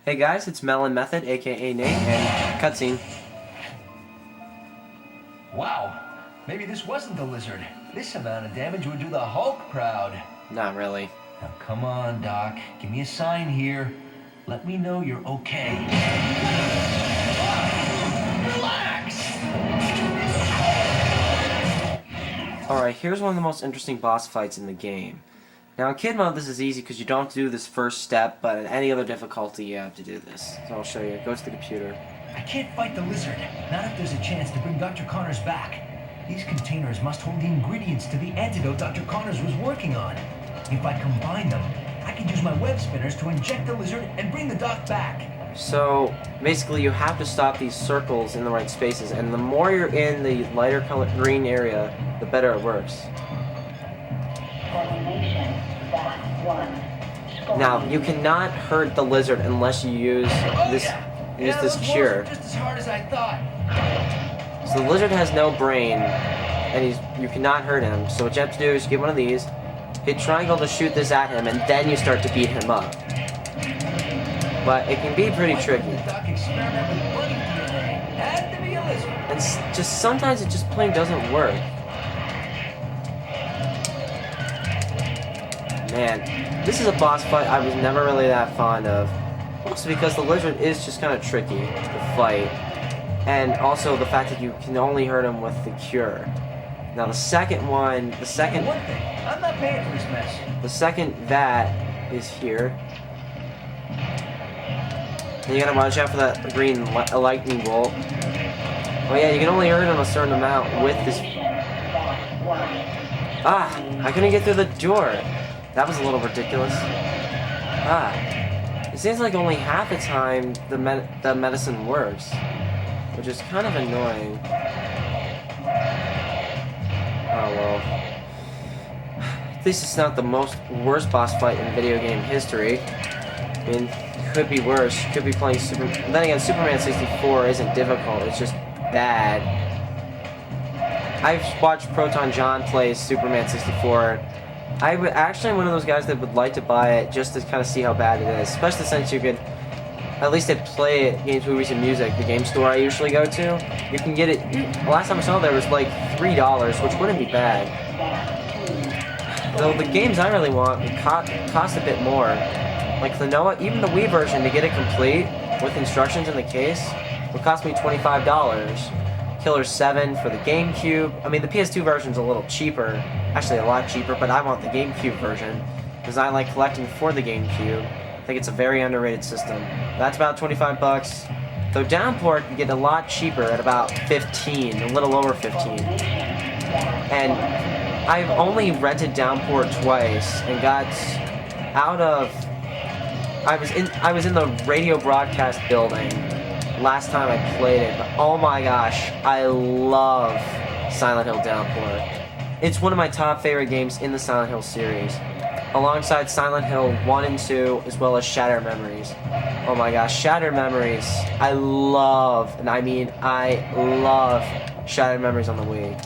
Hey guys, it's Melon Method, aka Nate, and cutscene. Wow, maybe this wasn't the lizard. This amount of damage would do the Hulk proud. Not really. Now come on, Doc. Give me a sign here. Let me know you're okay. Relax! Alright, here's one of the most interesting boss fights in the game. Now in Kid Mode this is easy because you don't have to do this first step, but in any other difficulty you have to do this. So I'll show you. Go to the computer. I can't fight the lizard, not if there's a chance to bring Dr. Connors back. These containers must hold the ingredients to the antidote Dr. Connors was working on. If I combine them, I can use my web spinners to inject the lizard and bring the doc back. So basically you have to stop these circles in the right spaces, and the more you're in the lighter color green area, the better it works. Now you cannot hurt the lizard unless you use this cure. Just as hard as I thought. So the lizard has no brain, and you cannot hurt him. So what you have to do is get one of these, hit triangle to shoot this at him, and then you start to beat him up. But it can be pretty tricky. And just sometimes it just plain doesn't work. Man, this is a boss fight I was never really that fond of. Also because the lizard is just kind of tricky to fight. And also the fact that you can only hurt him with the cure. Now the second one, One thing, I'm not paying for this mess. the second vat is here. And you gotta watch out for that green lightning bolt. Oh yeah, you can only hurt him a certain amount with this. Ah, I couldn't get through the door. That was a little ridiculous. Ah, it seems like only half the time the medicine works, which is kind of annoying. Oh well. At least it's not the worst boss fight in video game history. I mean, it could be worse. You could be playing Then again, Superman 64 isn't difficult. It's just bad. I've watched Proton John play Superman 64. I'm actually one of those guys that would like to buy it just to kind of see how bad it is. Especially since you could, at least at Play It, Games, Movies, and Music, the game store I usually go to, you can get it. The last time I saw it, there was like $3, which wouldn't be bad. Though the games I really want would cost a bit more. Like Klonoa, even the Wii version to get it complete with instructions in the case would cost me $25. Killer 7 for the GameCube. I mean, the PS2 version's a little cheaper. Actually, a lot cheaper, but I want the GameCube version because I like collecting for the GameCube. I think it's a very underrated system. That's about $25. Though Downpour can get a lot cheaper at about 15, a little over 15. And I've only rented Downpour twice and got out of. I was in the radio broadcast building last time I played it, but oh my gosh, I love Silent Hill Downpour. It's one of my top favorite games in the Silent Hill series, alongside Silent Hill 1 and 2, as well as Shattered Memories. Oh my gosh, Shattered Memories, I love Shattered Memories on the Wii.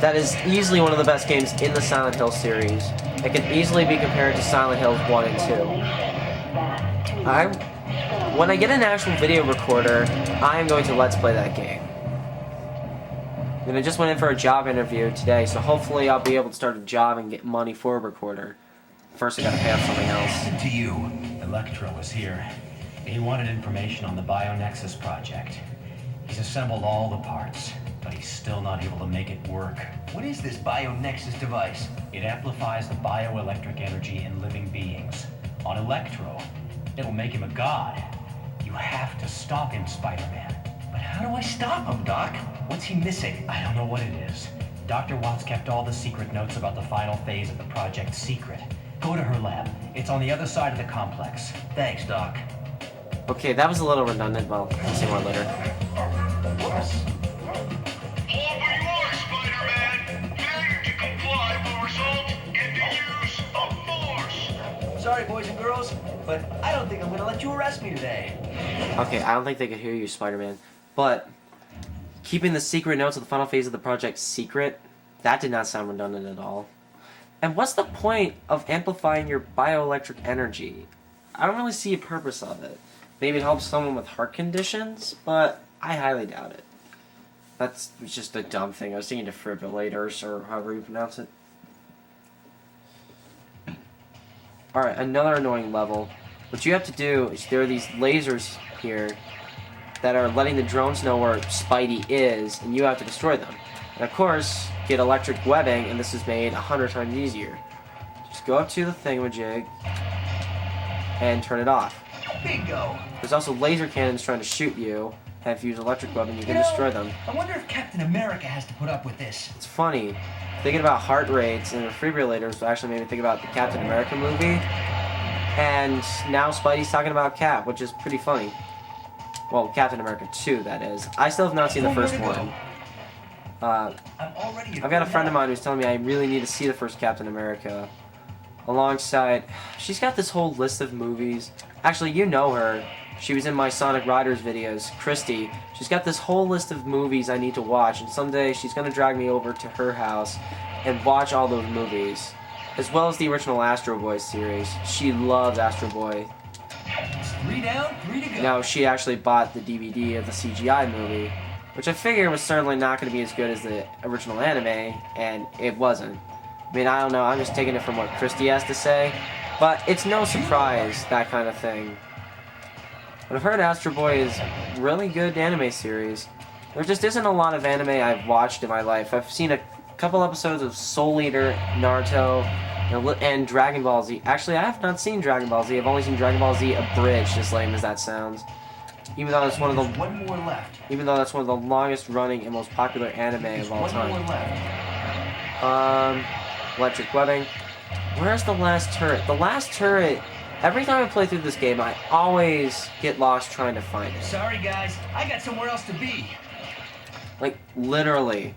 That is easily one of the best games in the Silent Hill series. It can easily be compared to Silent Hills 1 and 2. When I get an actual video recorder, I am going to Let's Play that game. And I just went in for a job interview today, so hopefully I'll be able to start a job and get money for a recorder. First I gotta pay off something else. To you, Electro was here. He wanted information on the BioNexus project. He's assembled all the parts, but he's still not able to make it work. What is this BioNexus device? It amplifies the bioelectric energy in living beings. On Electro, it'll make him a god. You have to stop him, Spider-Man. But how do I stop him, Doc? What's he missing? I don't know what it is. Dr. Watts kept all the secret notes about the final phase of the project secret. Go to her lab. It's on the other side of the complex. Thanks, Doc. Okay, that was a little redundant, but I'll see more later. Whoops. All we want, Spider-Man! Failure to comply will result in the use of force! Sorry, boys and girls, but I don't think I'm gonna let you arrest me today. Okay, I don't think they could hear you, Spider-Man. But keeping the secret notes of the final phase of the project secret, that did not sound redundant at all. And what's the point of amplifying your bioelectric energy? I don't really see a purpose of it. maybe it helps someone with heart conditions, but I highly doubt it. That's just a dumb thing. I was thinking defibrillators, or however you pronounce it. Alright, another annoying level. What you have to do is there are these lasers here that are letting the drones know where Spidey is, and you have to destroy them. And of course, get electric webbing, and this is made 100 times easier. Just go up to the thingamajig and turn it off. Bingo! There's also laser cannons trying to shoot you, and if you use electric webbing, you can destroy them. I wonder if Captain America has to put up with this. It's funny. Thinking about heart rates and defibrillators actually made me think about the Captain America movie. And now Spidey's talking about Cap, which is pretty funny. Well, Captain America 2, that is. I still have not seen the first one. I've got a friend of mine who's telling me I really need to see the first Captain America. Alongside, she's got this whole list of movies. Actually, you know her. She was in my Sonic Riders videos, Christy. She's got this whole list of movies I need to watch, and someday she's going to drag me over to her house and watch all those movies. As well as the original Astro Boy series. She loves Astro Boy. It's 3 down, 3 to go. Now, she actually bought the DVD of the CGI movie, which I figure was certainly not going to be as good as the original anime, and it wasn't. I mean, I don't know, I'm just taking it from what Christy has to say, but it's no surprise, that kind of thing. But I've heard Astro Boy is a really good anime series. There just isn't a lot of anime I've watched in my life. I've seen a couple episodes of Soul Eater, Naruto, and Dragon Ball Z. Actually, I have not seen Dragon Ball Z. I've only seen Dragon Ball Z abridged, as lame as that sounds. Even though that's one of the one more left. Even though that's one of the longest running and most popular anime of all time. One more left. Electric webbing. Where's the last turret? The last turret. Every time I play through this game, I always get lost trying to find it. Sorry guys, I got somewhere else to be. Like, literally.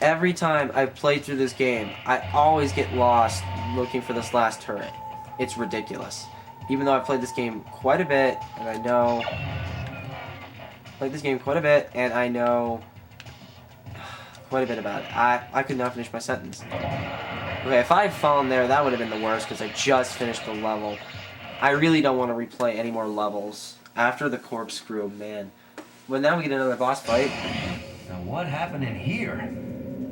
Every time I've played through this game, I always get lost looking for this last turret. It's ridiculous. Even though I've played this game quite a bit, and I know... quite a bit about it. I could not finish my sentence. Okay, if I had fallen there, that would have been the worst, because I just finished the level. I really don't want to replay any more levels. After the corkscrew, man. But now we get another boss fight. Now what happened in here?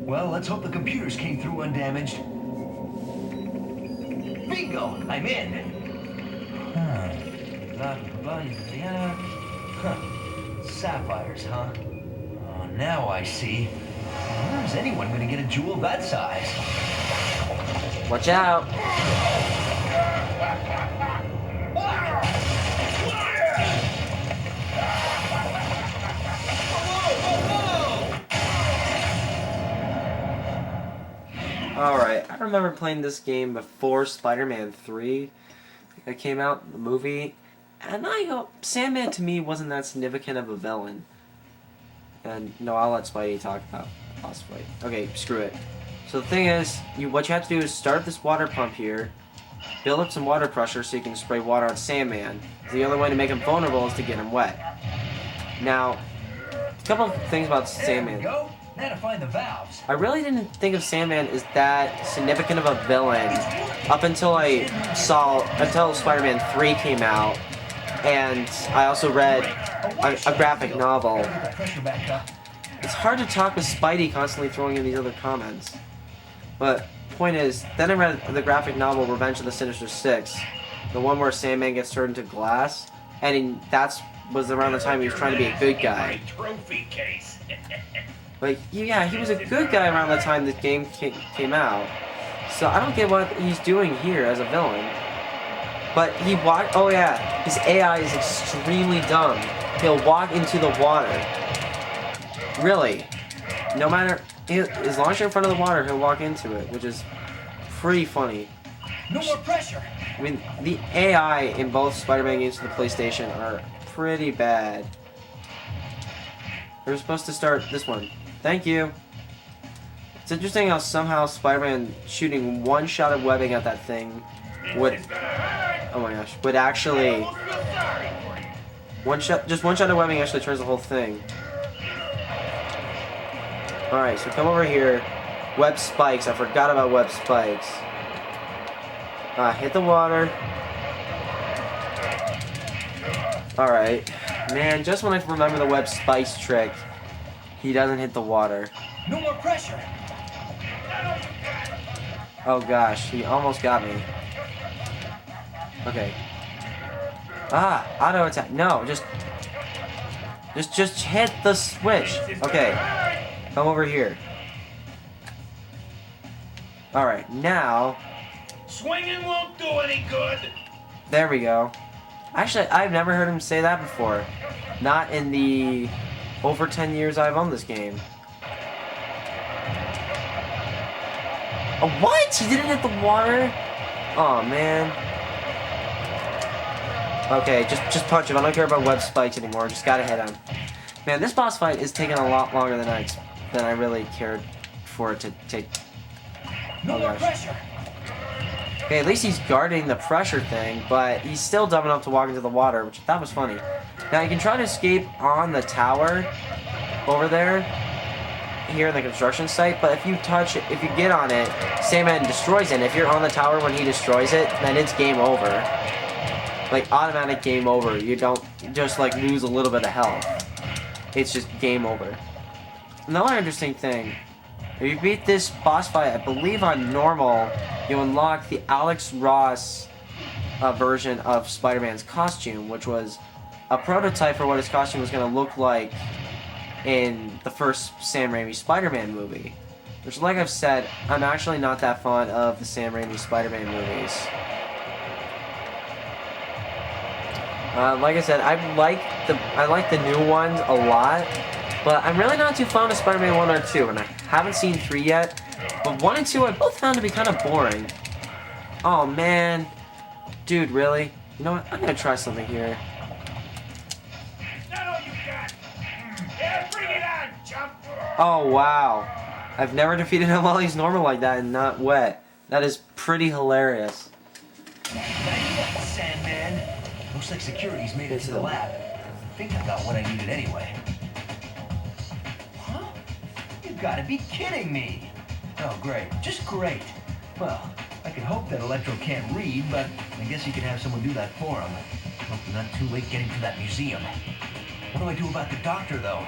Well, let's hope the computers came through undamaged. Bingo! I'm in! Sapphires, huh? Oh, now I see. How is anyone going to get a jewel that size? Watch out! Alright, I remember playing this game before Spider-Man 3 came out, the movie, and Sandman to me wasn't that significant of a villain. And no, I'll let Spidey talk about the boss fight. Okay, screw it. So the thing is, what you have to do is start this water pump here, build up some water pressure so you can spray water on Sandman. The only way to make him vulnerable is to get him wet. Now, a couple of things about Sandman. There we go. Now to find the valves. I really didn't think of Sandman as that significant of a villain up until until Spider-Man 3 came out, and I also read a graphic novel. It's hard to talk with Spidey constantly throwing in these other comments. But point is, then I read the graphic novel Revenge of the Sinister Six, the one where Sandman gets turned into glass, and that was around the time he was trying to be a good guy. Trophy case. But yeah, he was a good guy around the time this game came out. So I don't get what he's doing here as a villain. But oh yeah, his AI is extremely dumb. He'll walk into the water. Really. No matter, as long as you're in front of the water, he'll walk into it, which is pretty funny. No more pressure. I mean, the AI in both Spider-Man games for the PlayStation are pretty bad. We're supposed to start this one. Thank you. It's interesting how somehow Spider-Man shooting one shot of webbing at that thing would, oh my gosh, would actually, just one shot of webbing actually turns the whole thing. Alright, so come over here. Web spikes. I forgot about web spikes. Hit the water. Alright. Man, just when I remember the web spice trick, he doesn't hit the water. No more pressure. Oh gosh, he almost got me. Okay. Ah, auto attack. No, just hit the switch. Okay. Come over here. Alright, now. Swinging won't do any good. There we go. Actually, I've never heard him say that before. Not in the over 10 years I've owned this game. Oh, what? He didn't hit the water? Oh man. Okay, just punch him. I don't care about web spikes anymore. Just gotta hit him. Man, this boss fight is taking a lot longer than I really cared for it to take. No more pressure. Okay, at least he's guarding the pressure thing, but he's still dumb enough to walk into the water, which I thought was funny. Now you can try to escape on the tower over there, here in the construction site, but if you get on it, Sandman destroys it. If you're on the tower when he destroys it, then it's game over. Like, automatic game over. You don't just, like, lose a little bit of health. It's just game over. Another interesting thing, if you beat this boss fight, I believe on normal, you unlock the Alex Ross version of Spider-Man's costume, which was a prototype for what his costume was going to look like in the first Sam Raimi Spider-Man movie. Which, like I've said, I'm actually not that fond of the Sam Raimi Spider-Man movies. Like I said, I like the new ones a lot, but I'm really not too fond of Spider-Man 1 or 2, and I haven't seen 3 yet. But 1 and 2 I both found to be kind of boring. Oh man, dude, really? You know what? I'm gonna try something here. That all you got? Yeah, bring it on, chump. Oh wow, I've never defeated him while he's normal like that and not wet. That is pretty hilarious. Sandman. Looks like security's made it to the lab. I think I got what I needed anyway. Huh? You gotta be kidding me. Oh, great. Just great. Well, I could hope that Electro can't read, but I guess you could have someone do that for him. Hope they're not too late getting to that museum. What do I do about the doctor, though?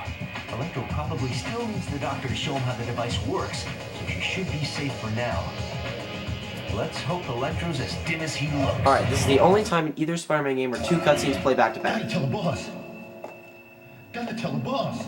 Electro probably still needs the doctor to show him how the device works, so she should be safe for now. Let's hope Electro's as dim as he looks. Alright, this is the only time in either Spider-Man game where 2 cutscenes play back to back. Gotta tell the boss. Gotta tell the boss.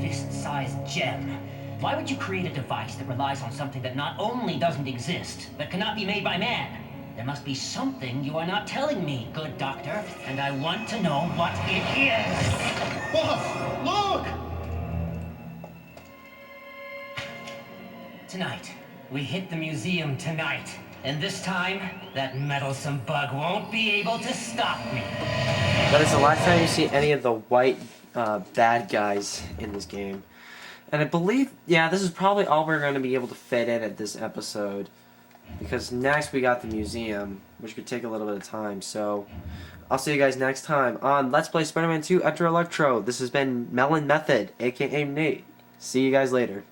Fist-sized gem. Why would you create a device that relies on something that not only doesn't exist, but cannot be made by man? There must be something you are not telling me, good doctor, and I want to know what it is. Boss, look! Tonight. We hit the museum tonight. And this time, that meddlesome bug won't be able to stop me. That is the last time you see any of the white bad guys in this game. And I believe, yeah, this is probably all we're going to be able to fit in at this episode. Because next we got the museum, which could take a little bit of time. So, I'll see you guys next time on Let's Play Spider-Man 2 Enter Electro. This has been Melon Method, aka Nate. See you guys later.